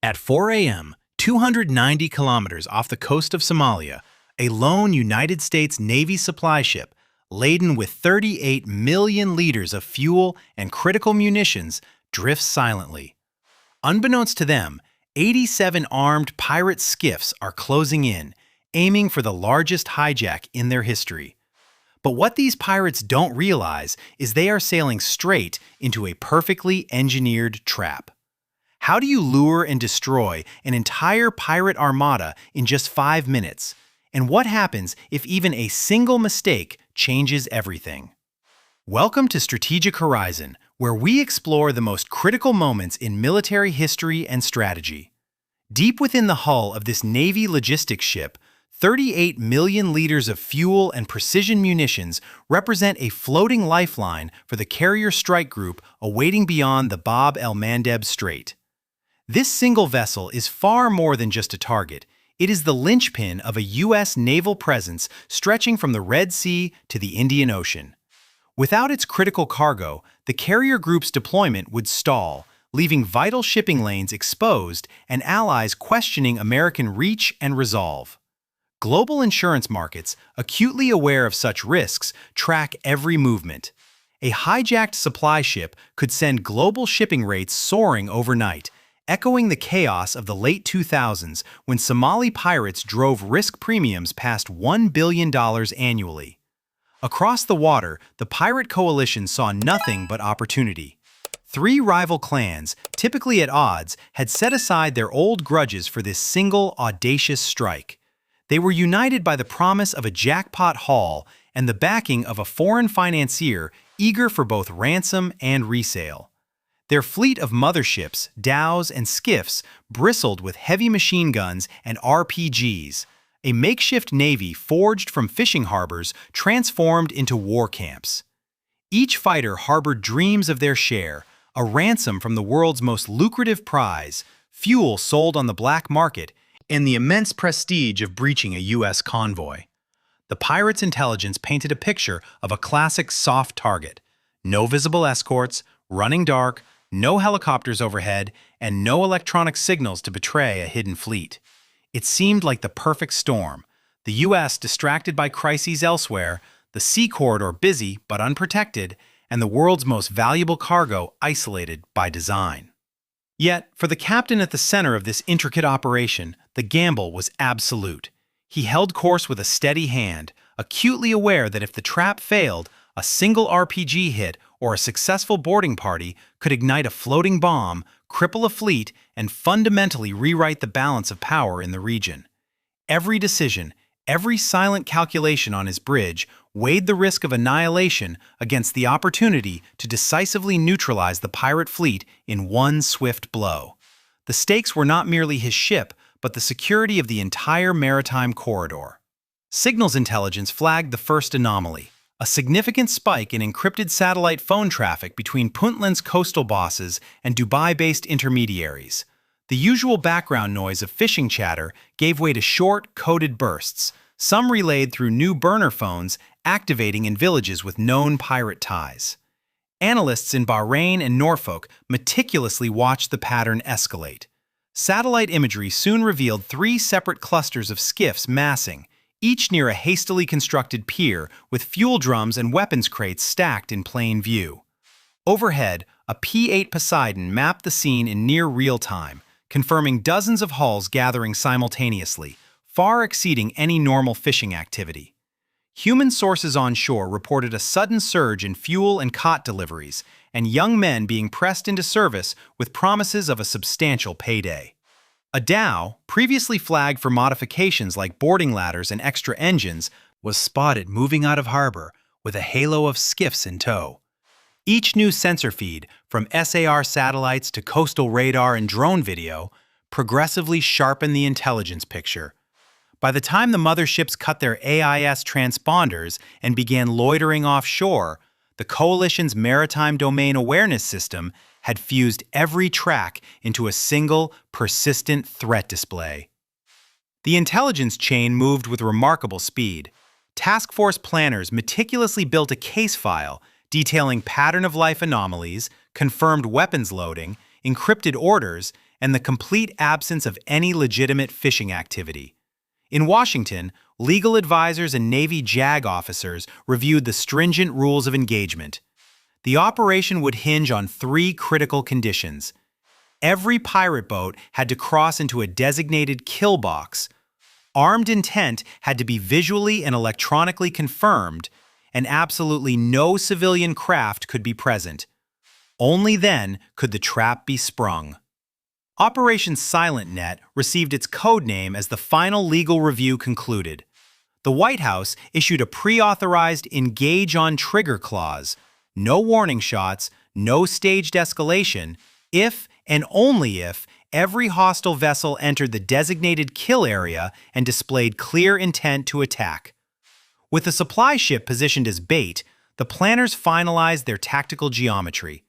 At 4 a.m., 290 kilometers off the coast of Somalia, a lone United States Navy supply ship laden with 38 million liters of fuel and critical munitions drifts silently. Unbeknownst to them, 87 armed pirate skiffs are closing in, aiming for the largest hijack in their history. But what these pirates don't realize is they are sailing straight into a perfectly engineered trap. How do you lure and destroy an entire pirate armada in just 5 minutes? And what happens if even a single mistake changes everything? Welcome to Strategic Horizon, where we explore the most critical moments in military history and strategy. Deep within the hull of this Navy logistics ship, 38 million liters of fuel and precision munitions represent a floating lifeline for the carrier strike group awaiting beyond the Bab el-Mandeb Strait. This single vessel is far more than just a target. It is the linchpin of a U.S. naval presence stretching from the Red Sea to the Indian Ocean. Without its critical cargo, the carrier group's deployment would stall, leaving vital shipping lanes exposed and allies questioning American reach and resolve. Global insurance markets, acutely aware of such risks, track every movement. A hijacked supply ship could send global shipping rates soaring overnight, echoing the chaos of the late 2000s when Somali pirates drove risk premiums past $1 billion annually. Across the water, the pirate coalition saw nothing but opportunity. 3 rival clans, typically at odds, had set aside their old grudges for this single, audacious strike. They were united by the promise of a jackpot haul and the backing of a foreign financier eager for both ransom and resale. Their fleet of motherships, dhows, and skiffs bristled with heavy machine guns and RPGs, a makeshift navy forged from fishing harbors transformed into war camps. Each fighter harbored dreams of their share, a ransom from the world's most lucrative prize, fuel sold on the black market, and the immense prestige of breaching a U.S. convoy. The pirates' intelligence painted a picture of a classic soft target: no visible escorts, running dark, no helicopters overhead, and no electronic signals to betray a hidden fleet. It seemed like the perfect storm. The U.S. distracted by crises elsewhere, the sea corridor busy but unprotected, and the world's most valuable cargo isolated by design. Yet, for the captain at the center of this intricate operation, the gamble was absolute. He held course with a steady hand, acutely aware that if the trap failed, a single RPG hit or a successful boarding party could ignite a floating bomb, cripple a fleet, and fundamentally rewrite the balance of power in the region. Every decision, every silent calculation on his bridge weighed the risk of annihilation against the opportunity to decisively neutralize the pirate fleet in one swift blow. The stakes were not merely his ship, but the security of the entire maritime corridor. Signals intelligence flagged the first anomaly: a significant spike in encrypted satellite phone traffic between Puntland's coastal bosses and Dubai-based intermediaries. The usual background noise of fishing chatter gave way to short, coded bursts, some relayed through new burner phones activating in villages with known pirate ties. Analysts in Bahrain and Norfolk meticulously watched the pattern escalate. Satellite imagery soon revealed 3 separate clusters of skiffs massing, each near a hastily constructed pier with fuel drums and weapons crates stacked in plain view. Overhead, a P-8 Poseidon mapped the scene in near real time, confirming dozens of hulls gathering simultaneously, far exceeding any normal fishing activity. Human sources on shore reported a sudden surge in fuel and cot deliveries, and young men being pressed into service with promises of a substantial payday. A dhow, previously flagged for modifications like boarding ladders and extra engines, was spotted moving out of harbor with a halo of skiffs in tow. Each new sensor feed, from SAR satellites to coastal radar and drone video, progressively sharpened the intelligence picture. By the time the motherships cut their AIS transponders and began loitering offshore, the coalition's maritime domain awareness system had fused every track into a single, persistent threat display. The intelligence chain moved with remarkable speed. Task force planners meticulously built a case file detailing pattern-of-life anomalies, confirmed weapons loading, encrypted orders, and the complete absence of any legitimate fishing activity. In Washington, legal advisors and Navy JAG officers reviewed the stringent rules of engagement. The operation would hinge on three critical conditions. Every pirate boat had to cross into a designated kill box. Armed intent had to be visually and electronically confirmed, and absolutely no civilian craft could be present. Only then could the trap be sprung. Operation Silent Net received its code name as the final legal review concluded. The White House issued a pre-authorized engage on trigger clause. No warning shots, no staged escalation, if and only if every hostile vessel entered the designated kill area and displayed clear intent to attack. With the supply ship positioned as bait, the planners finalized their tactical geometry.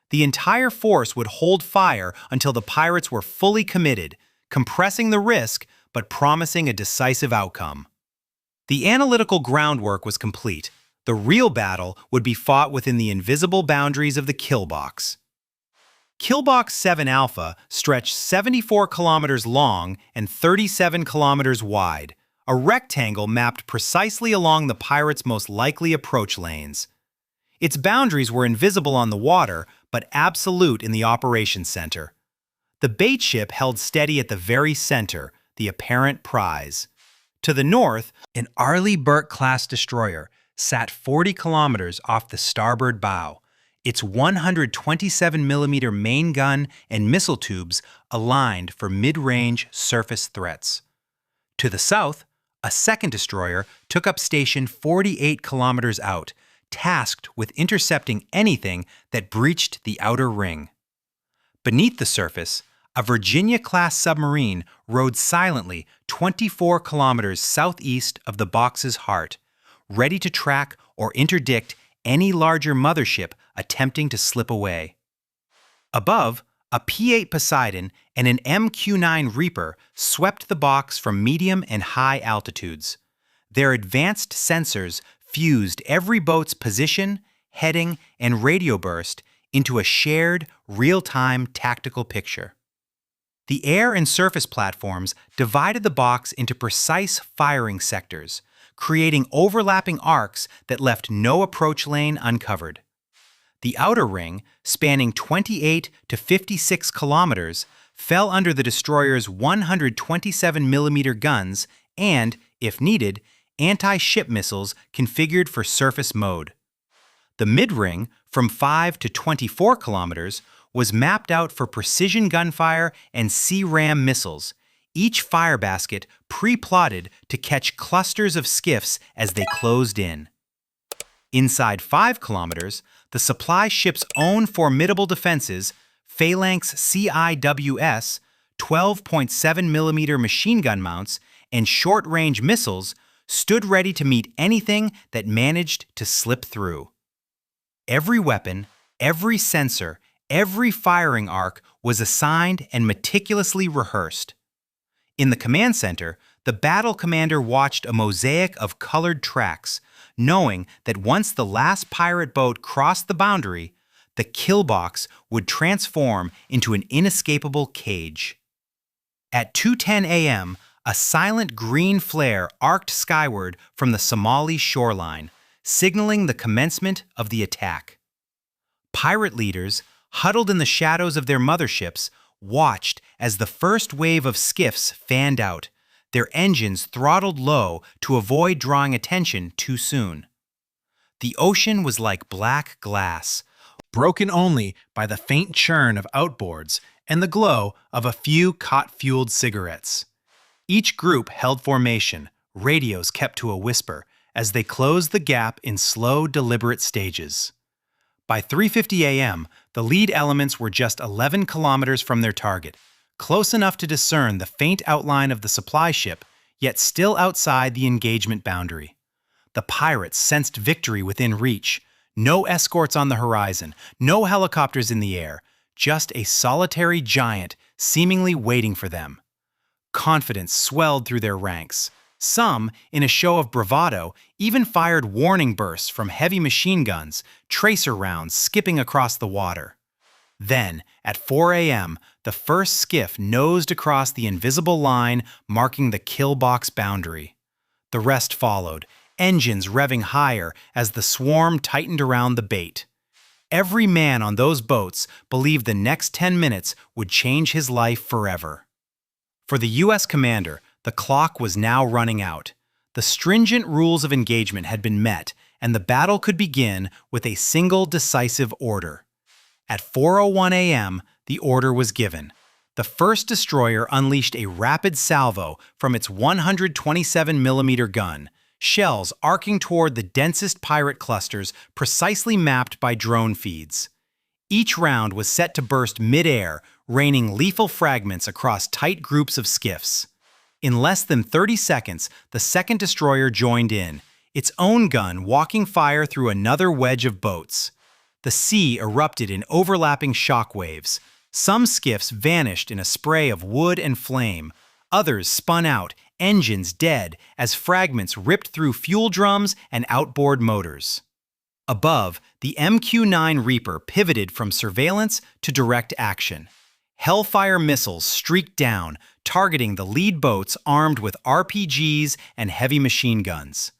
The entire force would hold fire until the pirates were fully committed, compressing the risk but promising a decisive outcome. The analytical groundwork was complete. The real battle would be fought within the invisible boundaries of the kill box. Killbox 7 Alpha stretched 74 kilometers long and 37 kilometers wide, a rectangle mapped precisely along the pirates' most likely approach lanes. Its boundaries were invisible on the water, but absolute in the operations center. The bait ship held steady at the very center, the apparent prize. To the north, an Arleigh Burke-class destroyer sat 40 kilometers off the starboard bow, its 127mm main gun and missile tubes aligned for mid-range surface threats. To the south, a second destroyer took up station 48 kilometers out, tasked with intercepting anything that breached the outer ring. Beneath the surface, a Virginia-class submarine rode silently 24 kilometers southeast of the box's heart, ready to track or interdict any larger mothership attempting to slip away. Above, a P-8 Poseidon and an MQ-9 Reaper swept the box from medium and high altitudes. Their advanced sensors fused every boat's position, heading, and radio burst into a shared, real-time tactical picture. The air and surface platforms divided the box into precise firing sectors, creating overlapping arcs that left no approach lane uncovered. The outer ring, spanning 28 to 56 kilometers, fell under the destroyer's 127mm guns and, if needed, anti-ship missiles configured for surface mode. The mid-ring, from 5 to 24 kilometers, was mapped out for precision gunfire and C-RAM missiles, each fire basket pre-plotted to catch clusters of skiffs as they closed in. Inside 5 kilometers, the supply ship's own formidable defenses, Phalanx CIWS, 12.7mm machine gun mounts, and short-range missiles stood ready to meet anything that managed to slip through. Every weapon, every sensor, every firing arc was assigned and meticulously rehearsed. In the command center, the battle commander watched a mosaic of colored tracks, knowing that once the last pirate boat crossed the boundary, the kill box would transform into an inescapable cage. At 2:10 a.m., a silent green flare arced skyward from the Somali shoreline, signaling the commencement of the attack. Pirate leaders, huddled in the shadows of their motherships, watched as the first wave of skiffs fanned out, their engines throttled low to avoid drawing attention too soon. The ocean was like black glass, broken only by the faint churn of outboards and the glow of a few cot-fueled cigarettes. Each group held formation, radios kept to a whisper, as they closed the gap in slow, deliberate stages. By 3:50 a.m., the lead elements were just 11 kilometers from their target, close enough to discern the faint outline of the supply ship, yet still outside the engagement boundary. The pirates sensed victory within reach. No escorts on the horizon, no helicopters in the air, just a solitary giant seemingly waiting for them. Confidence swelled through their ranks. Some, in a show of bravado, even fired warning bursts from heavy machine guns, tracer rounds skipping across the water. Then, at 4 a.m., the first skiff nosed across the invisible line marking the kill box boundary. The rest followed, engines revving higher as the swarm tightened around the bait. Every man on those boats believed the next 10 minutes would change his life forever. For the U.S. commander, the clock was now running out. The stringent rules of engagement had been met, and the battle could begin with a single decisive order. At 4:01 a.m., the order was given. The first destroyer unleashed a rapid salvo from its 127mm gun, shells arcing toward the densest pirate clusters precisely mapped by drone feeds. Each round was set to burst mid-air, raining lethal fragments across tight groups of skiffs. In less than 30 seconds, the second destroyer joined in, its own gun walking fire through another wedge of boats. The sea erupted in overlapping shockwaves. Some skiffs vanished in a spray of wood and flame. Others spun out, engines dead, as fragments ripped through fuel drums and outboard motors. Above, the MQ-9 Reaper pivoted from surveillance to direct action. Hellfire missiles streaked down, targeting the lead boats armed with RPGs and heavy machine guns.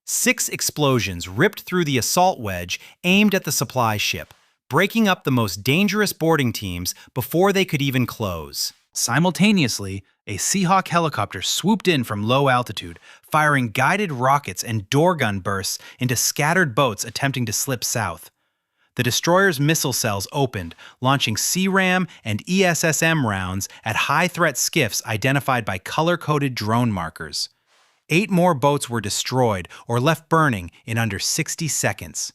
6 explosions ripped through the assault wedge aimed at the supply ship, breaking up the most dangerous boarding teams before they could even close. Simultaneously, a Seahawk helicopter swooped in from low altitude, firing guided rockets and door gun bursts into scattered boats attempting to slip south. The destroyer's missile cells opened, launching CRAM and ESSM rounds at high-threat skiffs identified by color-coded drone markers. 8 more boats were destroyed or left burning in under 60 seconds.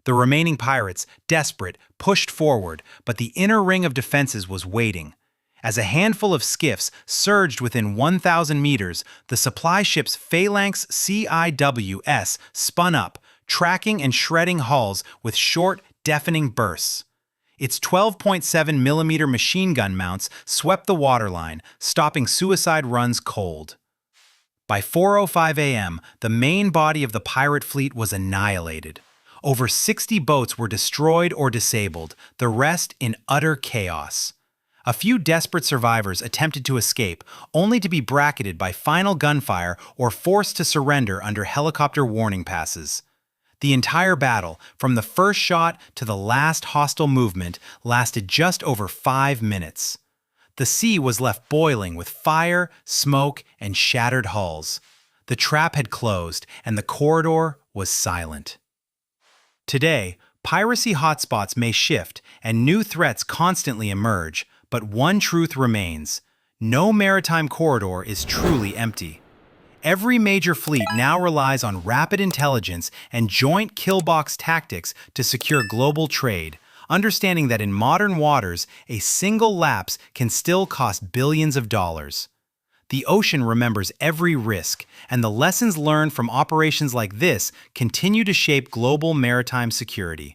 The remaining pirates, desperate, pushed forward, but the inner ring of defenses was waiting. As a handful of skiffs surged within 1,000 meters, the supply ship's Phalanx CIWS spun up, tracking and shredding hulls with short, deafening bursts. Its 12.7mm machine gun mounts swept the waterline, stopping suicide runs cold. By 4:05 a.m., the main body of the pirate fleet was annihilated. Over 60 boats were destroyed or disabled, the rest in utter chaos. A few desperate survivors attempted to escape, only to be bracketed by final gunfire or forced to surrender under helicopter warning passes. The entire battle, from the first shot to the last hostile movement, lasted just over 5 minutes. The sea was left boiling with fire, smoke, and shattered hulls. The trap had closed, and the corridor was silent. Today, piracy hotspots may shift, and new threats constantly emerge, but one truth remains: no maritime corridor is truly empty. Every major fleet now relies on rapid intelligence and joint kill-box tactics to secure global trade, understanding that in modern waters, a single lapse can still cost billions of dollars. The ocean remembers every risk, and the lessons learned from operations like this continue to shape global maritime security.